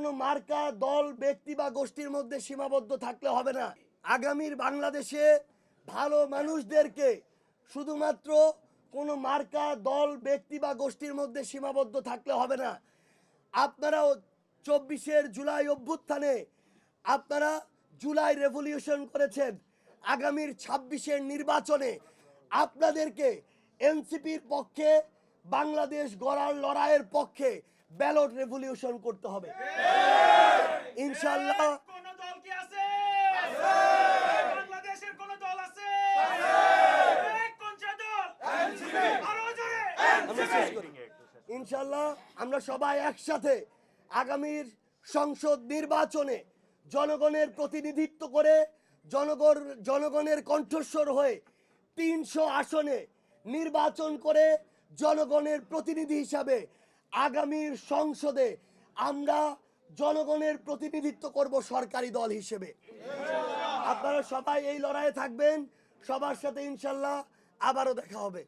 কোনো মার্কা দল ব্যক্তি বা গোষ্ঠীর মধ্যে সীমাবদ্ধ থাকলে হবে না। আগামীর বাংলাদেশে ভালো মানুষদেরকে শুধুমাত্র কোনো মার্কা দল ব্যক্তি বা গোষ্ঠীর মধ্যে সীমাবদ্ধ থাকলে হবে না। আপনারাও 24 জুলাই অভ্যুত্থানে আপনারা জুলাই রেভলিউশন করেছেন। আগামীর 26 নির্বাচনে আপনাদেরকে এনসিপির পক্ষে বাংলাদেশ গড়ার লড়াইয়ের পক্ষে ব্যালট রেভলিউশন করতে হবে ইনশাআল্লাহ। কোন দল কি আছে? বাংলাদেশের কোন দল আছে? কোন দল? এনসিপি। আরো জোরে এনসিপি। ইনশাআল্লাহ আমরা সবাই একসাথে আগামীর সংসদ নির্বাচনে জনগণের প্রতিনিধিত্ব করে জনগণের কণ্ঠস্বর হয়ে 300 আসনে নির্বাচন করে জনগণের প্রতিনিধি হিসাবে আগামীর সংসদে আমরা জনগণের প্রতিনিধিত্ব করব সরকারি দল হিসেবে। আপনারা সবাই এই লড়াইয়ে থাকবেন। সবার সাথে ইনশাআল্লাহ আবারও দেখা হবে।